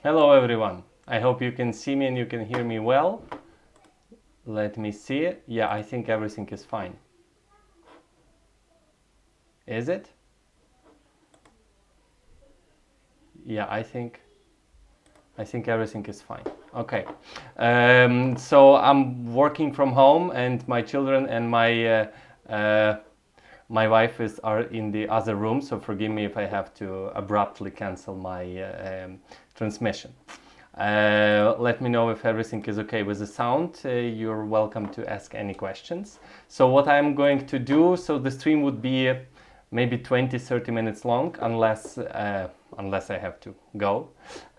Hello everyone. I hope you can see me and you can hear me well. Let me see it. Yeah, I think everything is fine. Is it? Yeah, I think everything is fine. Okay. So I'm working from home and my children and my wife are in the other room, so forgive me if I have to abruptly cancel my transmission. Let me know if everything is okay with the sound. You're welcome to ask any questions. So what I'm going to do, so the stream would be maybe 20-30 minutes long unless I have to go.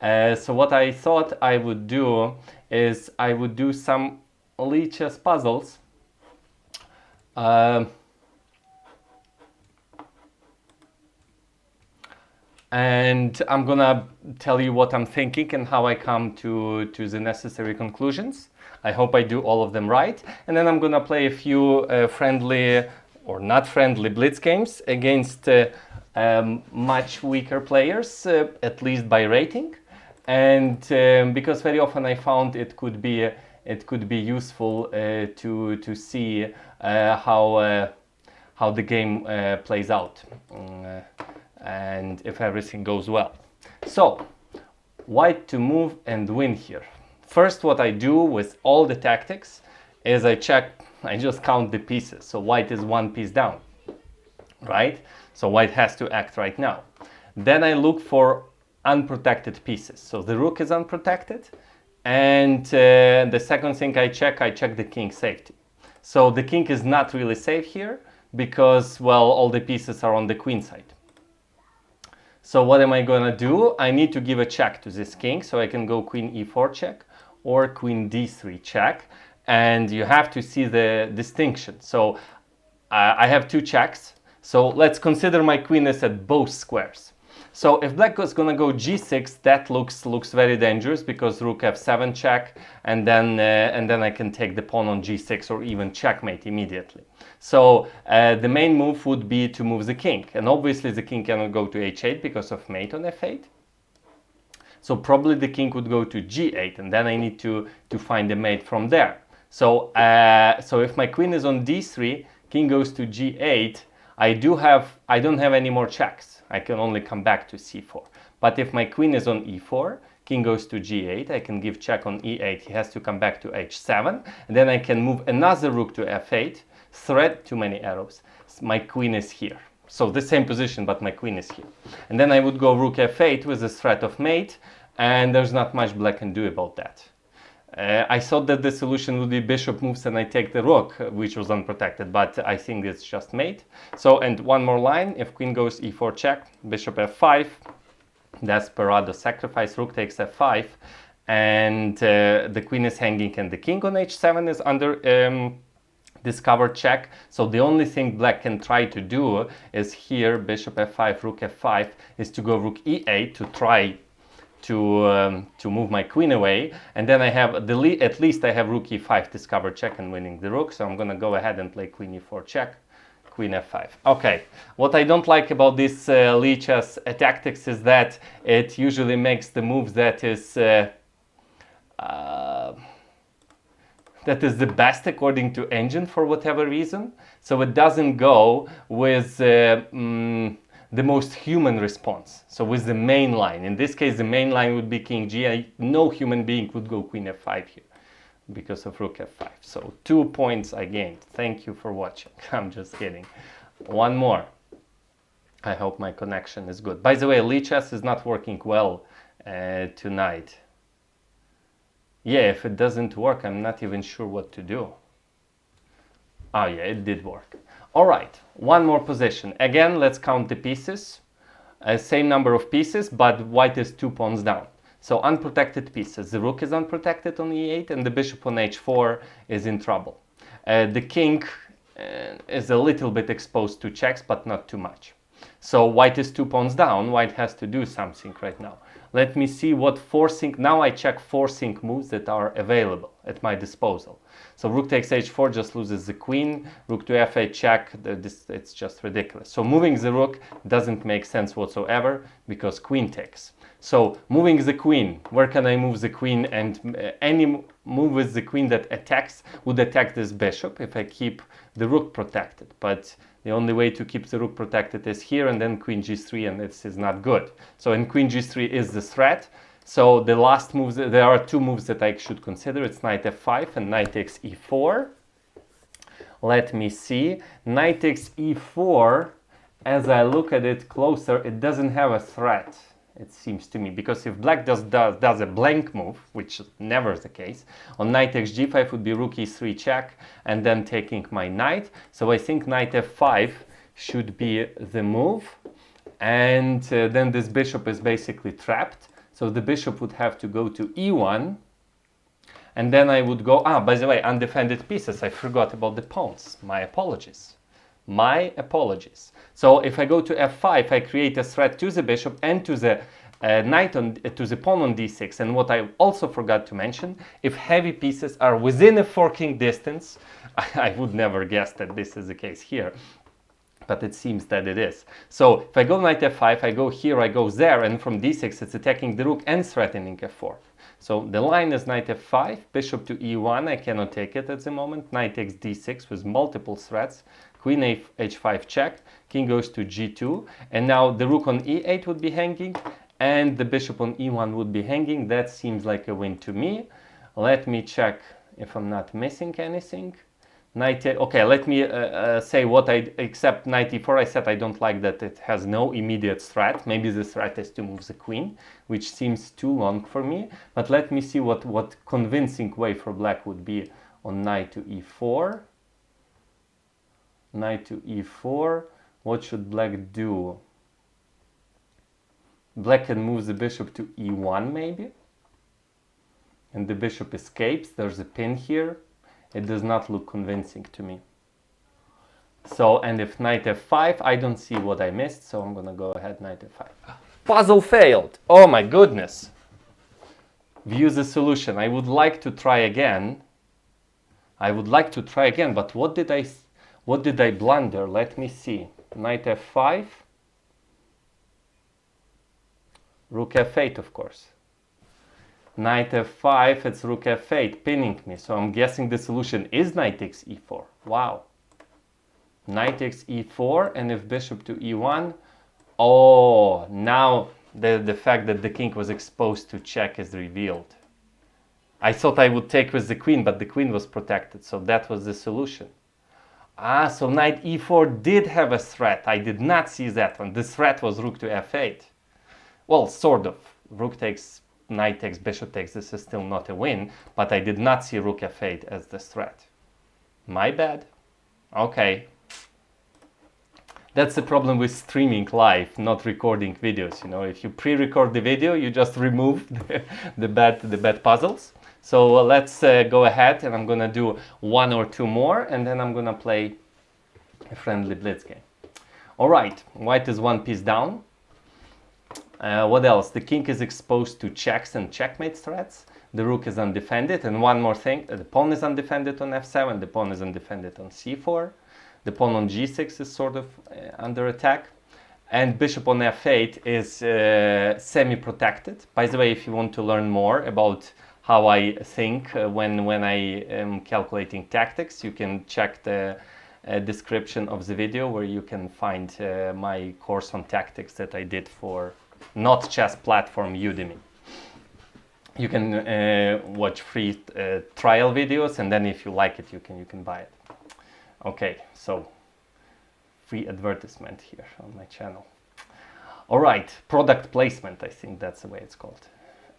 So what I thought I would do is I would do some Lichess puzzles. And I'm gonna tell you what I'm thinking and how I come to the necessary conclusions. I hope I do all of them right. And then I'm gonna play a few friendly or not friendly Blitz games against much weaker players, at least by rating. And because very often I found it could be useful to see how the game plays out. And if everything goes well. So, white to move and win here. First, what I do with all the tactics is I just count the pieces. So white is one piece down, right? So white has to act right now. Then I look for unprotected pieces. So the rook is unprotected. And the second thing I check the king safety. So the king is not really safe here because, well, all the pieces are on the queen side. So what am I gonna do? I need to give a check to this king, so I can go queen e4 check or queen d3 check, and you have to see the distinction. So I have two checks, so let's consider my queen is at both squares. So if black is gonna go g6, that looks very dangerous because rook f7 check, and then I can take the pawn on g6 or even checkmate immediately. So the main move would be to move the king, and obviously the king cannot go to h8 because of mate on f8. So probably the king would go to g8, and then I need to find a mate from there. So so if my queen is on d3, king goes to g8. I don't have any more checks. I can only come back to c4. But if my queen is on e4, king goes to g8, I can give check on e8. He has to come back to h7, and then I can move another rook to f8. Threat, too many arrows. My queen is here. So the same position, but my queen is here. And then I would go rook f8 with the threat of mate, and there's not much black can do about that. I thought that the solution would be bishop moves and I take the rook, which was unprotected, but I think it's just mate. So, and one more line, if queen goes e4 check, bishop f5, desperado sacrifice, rook takes f5, and the queen is hanging and the king on h7 is under discovered check. So the only thing black can try to do is here, bishop f5, rook f5, is to go rook e8 to try to move my queen away, and then I have at least I have rook e5 discovered check and winning the rook. So I'm gonna go ahead and play queen e4 check, queen f5. Okay, what I don't like about this Lichess tactics is that it usually makes the moves that is the best according to engine for whatever reason. So it doesn't go with the most human response. So with the main line, in this case the main line would be king g8. No human being would go queen f5 here because of rook f5. So 2 points I gained. Thank you for watching. I'm just kidding. One more. I hope my connection is good. By the way, Lichess is not working well tonight. Yeah, if it doesn't work, I'm not even sure what to do. Oh yeah, it did work. All right, one more position. Again, let's count the pieces. Same number of pieces, but white is 2 pawns down. So unprotected pieces. The rook is unprotected on e8 and the bishop on h4 is in trouble. The king is a little bit exposed to checks, but not too much. So white is 2 pawns down. White has to do something right now. Let me see what forcing. Now I check forcing moves that are available at my disposal. So rook takes h4 just loses the queen. Rook to f8 check. It's just ridiculous. So moving the rook doesn't make sense whatsoever because queen takes. So moving the queen, where can I move the queen? And any move with the queen that attacks would attack this bishop if I keep the rook protected. But the only way to keep the rook protected is here, and then queen g3, and this is not good. So in queen g3 is the threat. So the last moves, there are two moves that I should consider. It's knight f5 and knight takes e4. Let me see. Knight takes e4, as I look at it closer, it doesn't have a threat, it seems to me, because if black does a blank move, which is never the case, on knight takes g5 would be rook e3 check, and then taking my knight. So I think knight f5 should be the move, and then this bishop is basically trapped. So the bishop would have to go to e1, and then I would go, by the way, undefended pieces, I forgot about the pawns, my apologies. My apologies. So if I go to f5, I create a threat to the bishop and to the to the pawn on d6. And what I also forgot to mention, if heavy pieces are within a forking distance, I would never guess that this is the case here, but it seems that it is. So if I go knight f5, I go here, I go there, and from d6 it's attacking the rook and threatening f4. So the line is knight f5, bishop to e1, I cannot take it at the moment, knight takes d6 with multiple threats, queen h5 check, king goes to g2, and now the rook on e8 would be hanging, and the bishop on e1 would be hanging. That seems like a win to me. Let me check if I'm not missing anything. Knight, okay, let me say what I accept knight e4. I said I don't like that it has no immediate threat. Maybe the threat is to move the queen, which seems too long for me. But let me see what convincing way for black would be on knight to e4. Knight to e4. What should black do? Black can move the bishop to e1 maybe. And the bishop escapes. There's a pin here. It does not look convincing to me. So, and if knight f5, I don't see what I missed, so I'm gonna go ahead, knight f5. Puzzle failed! Oh my goodness! View the solution. I would like to try again. But what did I blunder? Let me see. Knight f5. Rook f8, of course. Knight f5, it's rook f8, pinning me. So I'm guessing the solution is knight takes e4. Wow. Knight takes e4, and if bishop to e1, oh, now the fact that the king was exposed to check is revealed. I thought I would take with the queen, but the queen was protected, so that was the solution. So knight e4 did have a threat. I did not see that one. The threat was rook to f8. Well, sort of. Rook takes, knight takes, bishop takes. This is still not a win, but I did not see rook f8 as the threat. My bad. Okay. That's the problem with streaming live, not recording videos. You know, if you pre-record the video, you just remove the bad puzzles. So let's go ahead, and I'm gonna do one or two more, and then I'm gonna play a friendly blitz game. All right, white is one piece down. What else? The king is exposed to checks and checkmate threats. The rook is undefended, and one more thing: the pawn is undefended on f7. The pawn is undefended on c4. The pawn on g6 is sort of under attack, and bishop on f8 is semi-protected. By the way, if you want to learn more about how I think when I am calculating tactics, you can check the description of the video where you can find my course on tactics that I did for Not Chess platform Udemy. You can watch free trial videos, and then if you like it, you can buy it. Okay, so free advertisement here on my channel. All right, product placement, I think that's the way it's called.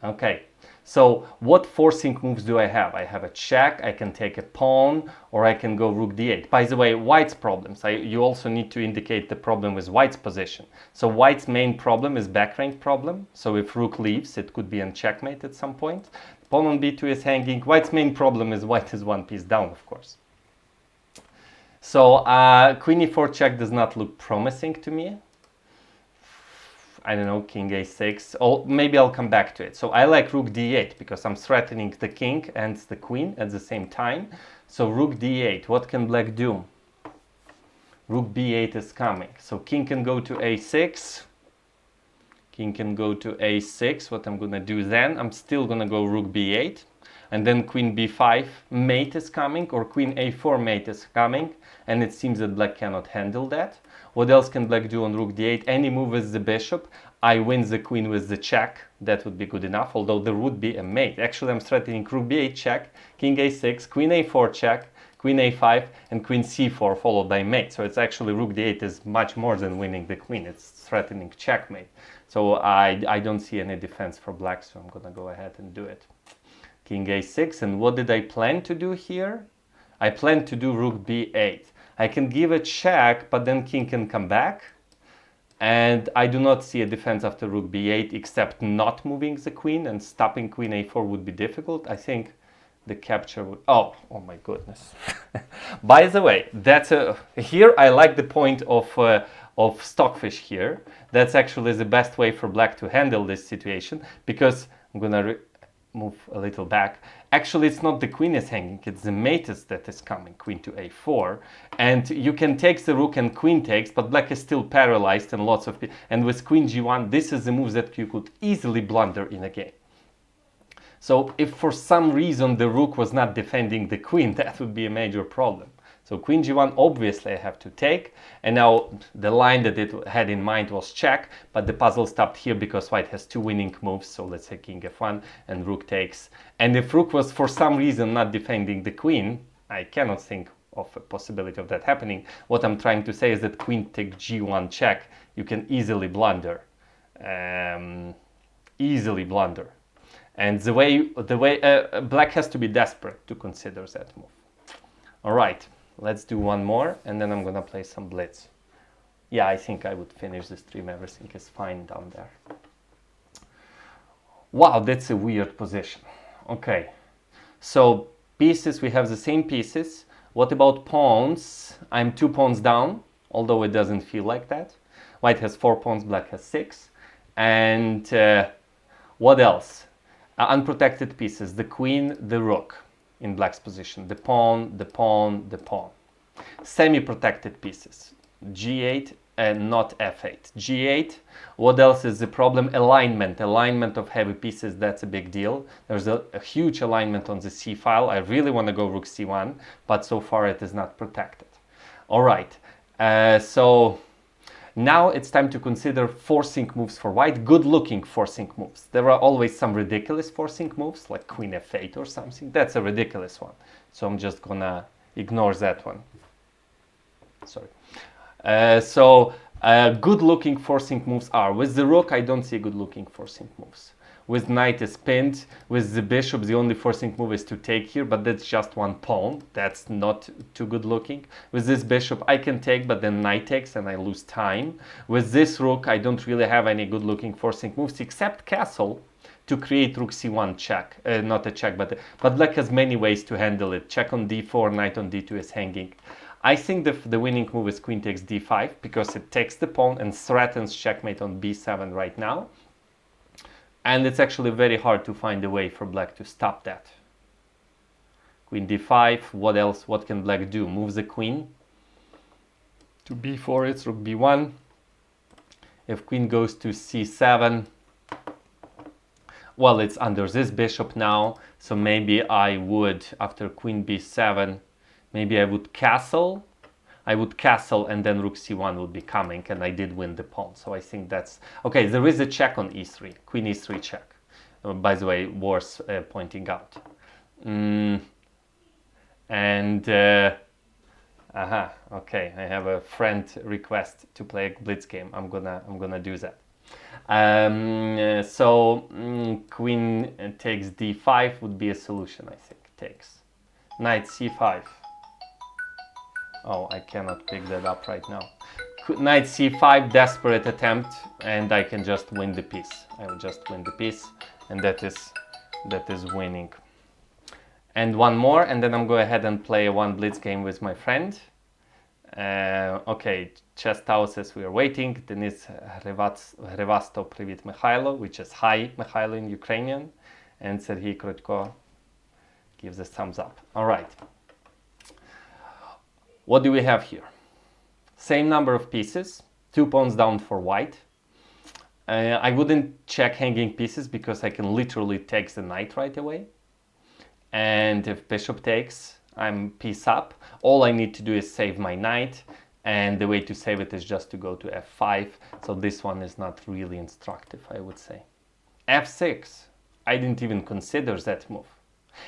Okay, so what forcing moves do I have? I have a check, I can take a pawn, or I can go rook d8. By the way, white's problems, you also need to indicate the problem with white's position. So white's main problem is back rank problem. So if rook leaves, it could be on checkmate at some point. Pawn on b2 is hanging. White's main problem is white is one piece down, of course. So queen e4 check does not look promising to me. I don't know, king a6, or maybe I'll come back to it. So I like rook d8 because I'm threatening the king and the queen at the same time. So rook d8, what can black do? Rook b8 is coming. So king can go to a6. King can go to a6. What I'm gonna do then, I'm still gonna go rook b8, and then queen b5 mate is coming, or queen a4 mate is coming, and it seems that black cannot handle that. What else can black do on rook d8? Any move with the bishop. I win the queen with the check. That would be good enough, although there would be a mate. Actually, I'm threatening rook b8 check, king a6, queen a4 check, queen a5, and queen c4 followed by mate. So it's actually rook d8 is much more than winning the queen. It's threatening checkmate. So I don't see any defense for black, so I'm gonna go ahead and do it. King a6, and what did I plan to do here? I plan to do rook b8. I can give a check, but then king can come back. And I do not see a defense after rook b8 except not moving the queen, and stopping queen a4 would be difficult. I think the capture would... Oh my goodness. By the way, that's here I like the point of Stockfish here. That's actually the best way for black to handle this situation, because I'm gonna move a little back. Actually, it's not the queen is hanging, it's the mate that is coming, queen to a4. And you can take the rook and queen takes, but black is still paralyzed and lots of... And with queen g1, this is the move that you could easily blunder in a game. So if for some reason the rook was not defending the queen, that would be a major problem. So queen g1, obviously I have to take, and now the line that it had in mind was check, but the puzzle stopped here because white has two winning moves, so let's say king f1 and rook takes. And if rook was for some reason not defending the queen, I cannot think of a possibility of that happening. What I'm trying to say is that queen take g1 check, you can easily blunder. Easily blunder. And the way black has to be desperate to consider that move. All right. Let's do one more, and then I'm gonna play some Blitz. Yeah, I think I would finish the stream. Everything is fine down there. Wow, that's a weird position. Okay, so pieces, we have the same pieces. What about pawns? I'm 2 pawns down, although it doesn't feel like that. White has 4 pawns, black has 6. And what else? Unprotected pieces, the queen, the rook. In black's position, the pawn, the pawn, the pawn. Semi-protected pieces, g8 and not f8. g8, what else is the problem? Alignment of heavy pieces, that's a big deal. There's a huge alignment on the c file. I really want to go rook c1, but so far it is not protected. All right, so now it's time to consider forcing moves for white, good-looking forcing moves. There are always some ridiculous forcing moves, like queen f8 or something. That's a ridiculous one. So I'm just gonna ignore that one. Sorry. Good-looking forcing moves are, with the rook, I don't see good-looking forcing moves. With knight is pinned, with the bishop, the only forcing move is to take here, but that's just one pawn. That's not too good looking. With this bishop, I can take, but then knight takes and I lose time. With this rook, I don't really have any good looking forcing moves except castle to create rook c1 check. Not a check, but black has many ways to handle it. Check on d4, knight on d2 is hanging. I think the winning move is queen takes d5 because it takes the pawn and threatens checkmate on b7 right now. And it's actually very hard to find a way for black to stop that. Queen d5, what else? What can black do? Move the queen to b4, it's rook b1. If queen goes to c7, well, it's under this bishop now, so maybe I would, after queen b7, maybe I would castle. I would castle and then rook c1 would be coming, and I did win the pawn. So I think that's... Okay, there is a check on e3, queen e3 check. By the way, worth pointing out. Okay, I have a friend request to play a Blitz game. I'm gonna do that. Queen takes d5 would be a solution, I think. Takes. Knight c5. Oh, I cannot pick that up right now. Knight c5, desperate attempt, and I can just win the piece. I will just win the piece, and that is winning. And one more, and then I'm going ahead and play one Blitz game with my friend. Okay, Chestau says we are waiting. Denis Hrevasto Privit Mikhailo, which is hi Mikhailo in Ukrainian, and Serhiy Krotko gives a thumbs up. All right. What do we have here? Same number of pieces, 2 pawns down for white. I wouldn't check hanging pieces because I can literally take the knight right away. And if bishop takes, I'm piece up. All I need to do is save my knight, and the way to save it is just to go to f5. So this one is not really instructive, I would say. f6, I didn't even consider that move.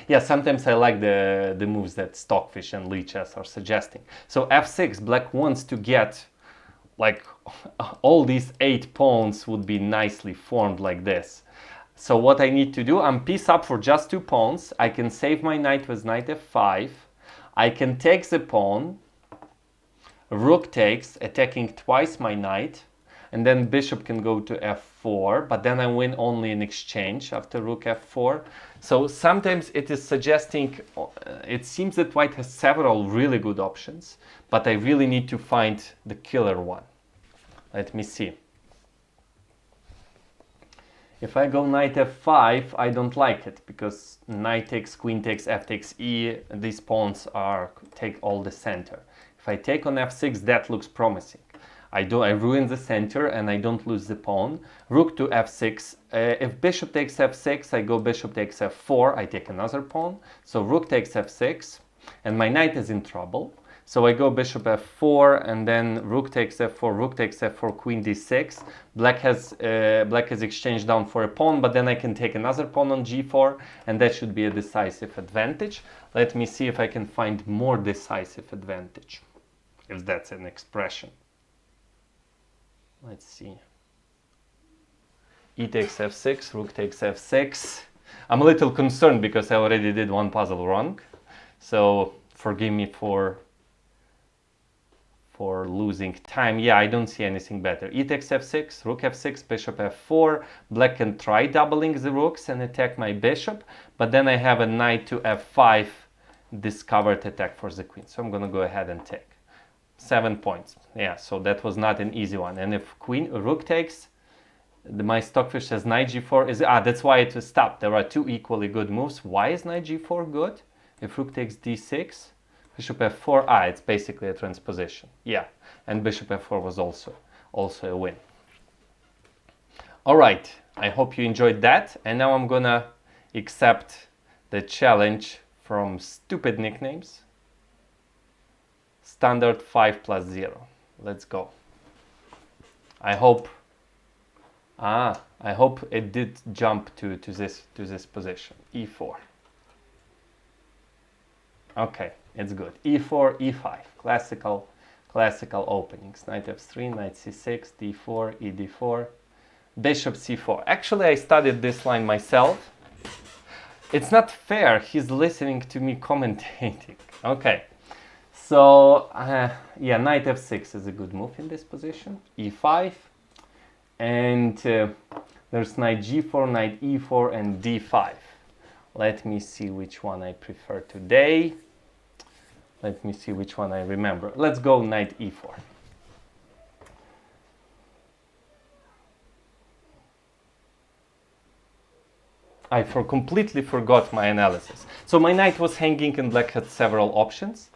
Yeah, sometimes I like the moves that Stockfish and Leeches are suggesting. So f6, black wants to get like all these 8 pawns would be nicely formed like this. So what I need to do, I'm piece up for just 2 pawns. I can save my knight with knight f5. I can take the pawn. Rook takes, attacking twice my knight. And then bishop can go to f4, but then I win only in exchange after rook f4. So sometimes it is suggesting, it seems that white has several really good options, but I really need to find the killer one. Let me see. If I go knight f5, I don't like it because knight takes, queen takes, f takes e, these pawns take all the center. If I take on f6, that looks promising. I ruin the center and I don't lose the pawn. Rook to f6. If bishop takes f6, I go bishop takes f4. I take another pawn. So rook takes f6, and my knight is in trouble. So I go bishop f4, and then rook takes f4. Rook takes f4. Queen d6. Black has exchanged down for a pawn, but then I can take another pawn on g4, and that should be a decisive advantage. Let me see if I can find more decisive advantage, if that's an expression. Let's see. E takes f6, rook takes f6. I'm a little concerned because I already did one puzzle wrong. So forgive me for losing time. Yeah, I don't see anything better. E takes f6, rook f6, bishop f4. Black can try doubling the rooks and attack my bishop, but then I have a knight to f5 discovered attack for the queen. So I'm going to go ahead and take. 7 points. Yeah, so that was not an easy one. And if rook takes, my Stockfish says knight g4 is, that's why it stopped. There are 2 equally good moves. Why is knight g4 good? If rook takes d6, bishop f4, it's basically a transposition. Yeah, and bishop f4 was also a win. All right, I hope you enjoyed that. And now I'm gonna accept the challenge from Stupid Nicknames. Standard 5 plus 0. Let's go. I hope it did jump to this position. E4. Okay, it's good. E4, E5. Classical openings. Knight f3, knight c6, d4, e d4, bishop c4. Actually, I studied this line myself. It's not fair. He's listening to me commentating. Okay. So, yeah, knight f6 is a good move in this position. E5. And there's knight g4, knight e4, and d5. Let me see which one I prefer today. Let me see which one I remember. Let's go knight e4. I completely forgot my analysis. So my knight was hanging and black had several options.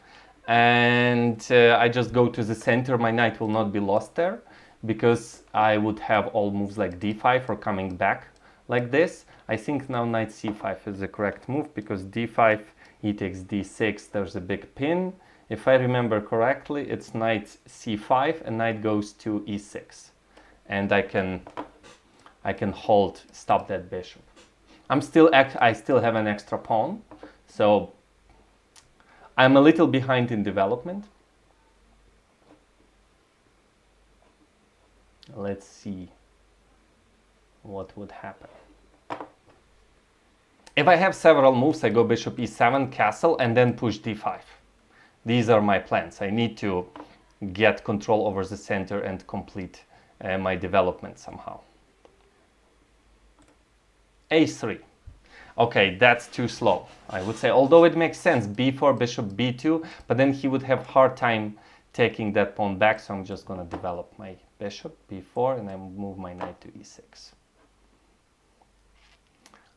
And I just go to the center. My knight will not be lost there because I would have all moves like d5 or coming back like this. I think now knight c5 is the correct move because d5, e takes d6, there's a big pin. If I remember correctly, it's knight c5 and knight goes to e6. And I can stop that bishop. I still have an extra pawn, so I'm a little behind in development. Let's see what would happen. If I have several moves, I go bishop e7, castle, and then push d5. These are my plans. I need to get control over the center and complete my development somehow. a3. Okay, that's too slow, I would say. Although it makes sense, b4, bishop b2, but then he would have hard time taking that pawn back, so I'm just going to develop my bishop, b4, and I move my knight to e6.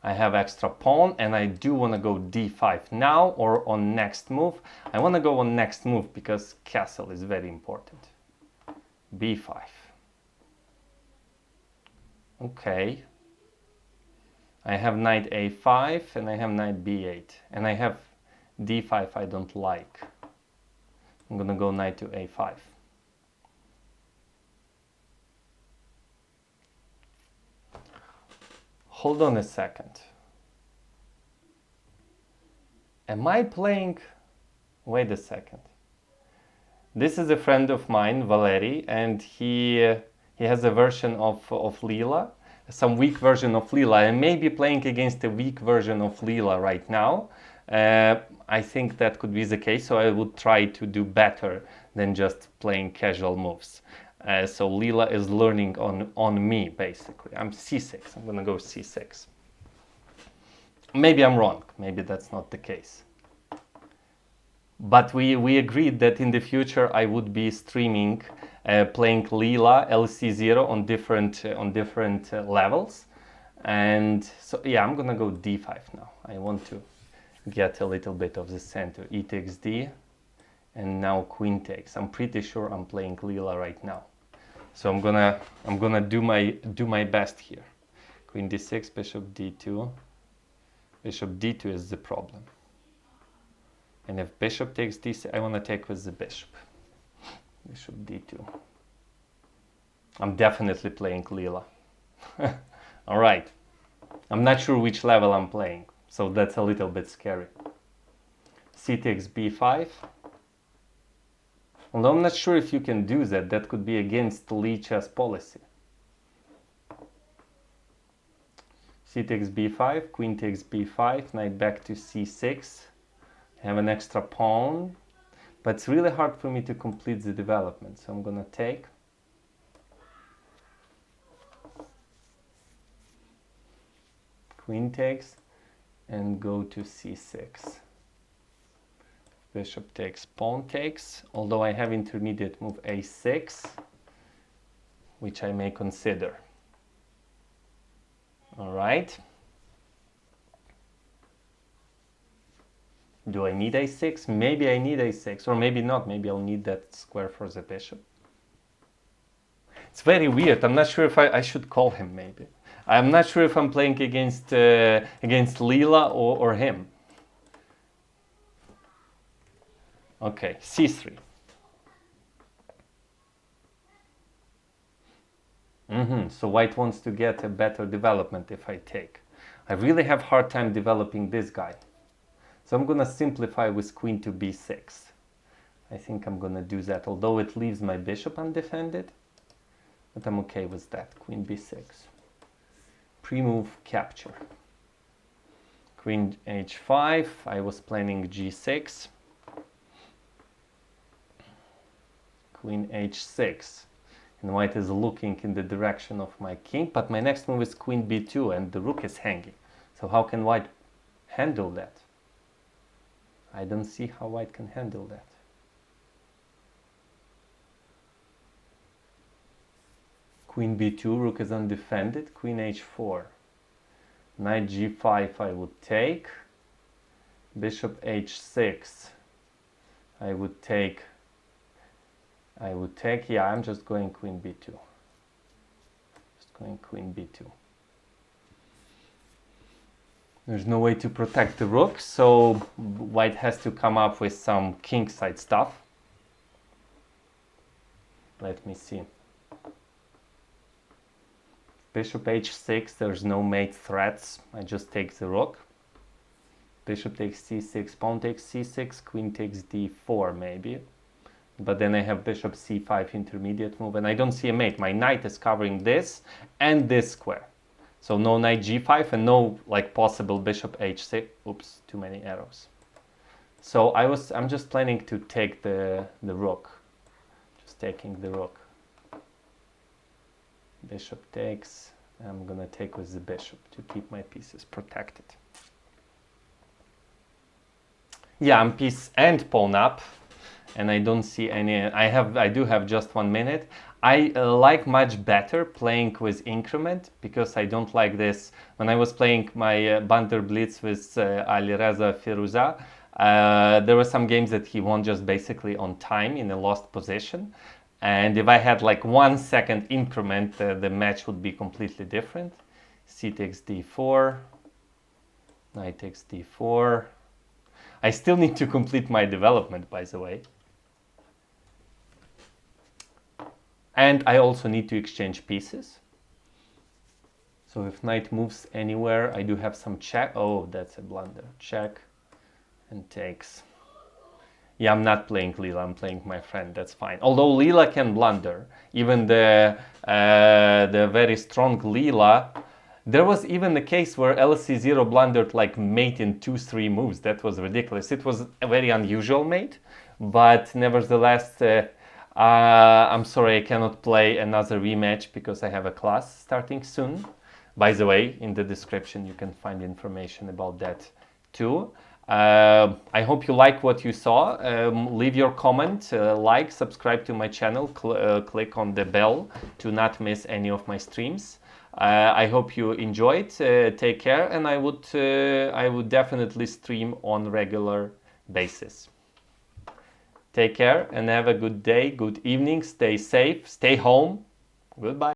I have extra pawn, and I do want to go d5 now or on next move. I want to go on next move because castle is very important. b5. Okay. I have knight a5 and I have knight b8 and I have d5 I don't like. I'm gonna go knight to a5. Hold on a second. Am I playing? Wait a second. This is a friend of mine, Valery, and he has a version of Leela, some weak version of Leela. I may be playing against a weak version of Leela right now. I think that could be the case, so I would try to do better than just playing casual moves. So Leela is learning on me, basically. I'm c6. I'm gonna go c6. Maybe I'm wrong. Maybe that's not the case. But we agreed that in the future I would be streaming playing Leela LC0 on different levels. And so yeah, I'm gonna go d5 now. I want to get a little bit of the center. E takes d, and now queen takes. I'm pretty sure I'm playing Leela right now. So I'm gonna do my best here. Queen d6, bishop d2. Bishop d2 is the problem. And if bishop takes d6, I want to take with the bishop. Bishop d2. I'm definitely playing Leela. All right. I'm not sure which level I'm playing, so that's a little bit scary. C takes b5. Although I'm not sure if you can do that. That could be against Lee chess policy. C takes b5, queen takes b5, knight back to c6. I have an extra pawn, but it's really hard for me to complete the development. So I'm gonna take. Queen takes and go to c6. Bishop takes, pawn takes, although I have intermediate move a6, which I may consider. All right. Do I need a6? Maybe I need a6, or maybe not. Maybe I'll need that square for the bishop. It's very weird. I'm not sure if I should call him, maybe. I'm not sure if I'm playing against Leela or him. Okay, c3. So white wants to get a better development if I take. I really have hard time developing this guy. So I'm gonna simplify with queen to b6. I think I'm gonna do that, although it leaves my bishop undefended. But I'm okay with that. Queen b6. Pre-move capture. Queen h5. I was planning g6. Queen h6. And white is looking in the direction of my king, but my next move is queen b2 and the rook is hanging. So how can white handle that? I don't see how white can handle that. Queen b2, rook is undefended, queen h4. Knight g5 I would take. Bishop h6. I would take, yeah, I'm just going queen b2. Just going queen b2. There's no way to protect the rook, so white has to come up with some kingside stuff. Let me see. Bishop h6, there's no mate threats. I just take the rook. Bishop takes c6, pawn takes c6, queen takes d4 maybe. But then I have bishop c5 intermediate move, and I don't see a mate. My knight is covering this and this square. So no knight g5 and no like possible bishop h6. Oops, too many arrows. So I'm just planning to take the rook. Just taking the rook. Bishop takes. I'm gonna take with the bishop to keep my pieces protected. Yeah, I'm piece and pawn up, and I don't see any. I do have just 1 minute. I like much better playing with increment because I don't like this. When I was playing my Banter Blitz with Ali Reza Firuza, there were some games that he won just basically on time in a lost position. And if I had like 1 second increment, the match would be completely different. C takes d4, knight takes d4. I still need to complete my development, by the way. And I also need to exchange pieces. So if knight moves anywhere, I do have some check. Oh, that's a blunder. Check and takes. Yeah, I'm not playing Leela, I'm playing my friend, that's fine. Although Leela can blunder, even the very strong Leela, there was even a case where LC0 blundered like mate in 2-3 moves. That was ridiculous. It was a very unusual mate, but nevertheless, I'm sorry I cannot play another rematch because I have a class starting soon. By the way, in the description you can find information about that too. I hope you like what you saw. Leave your comment, like, subscribe to my channel, click on the bell to not miss any of my streams. I hope you enjoyed. Take care, and I would definitely stream on regular basis. Take care and have a good day, good evening. Stay safe, stay home. Goodbye.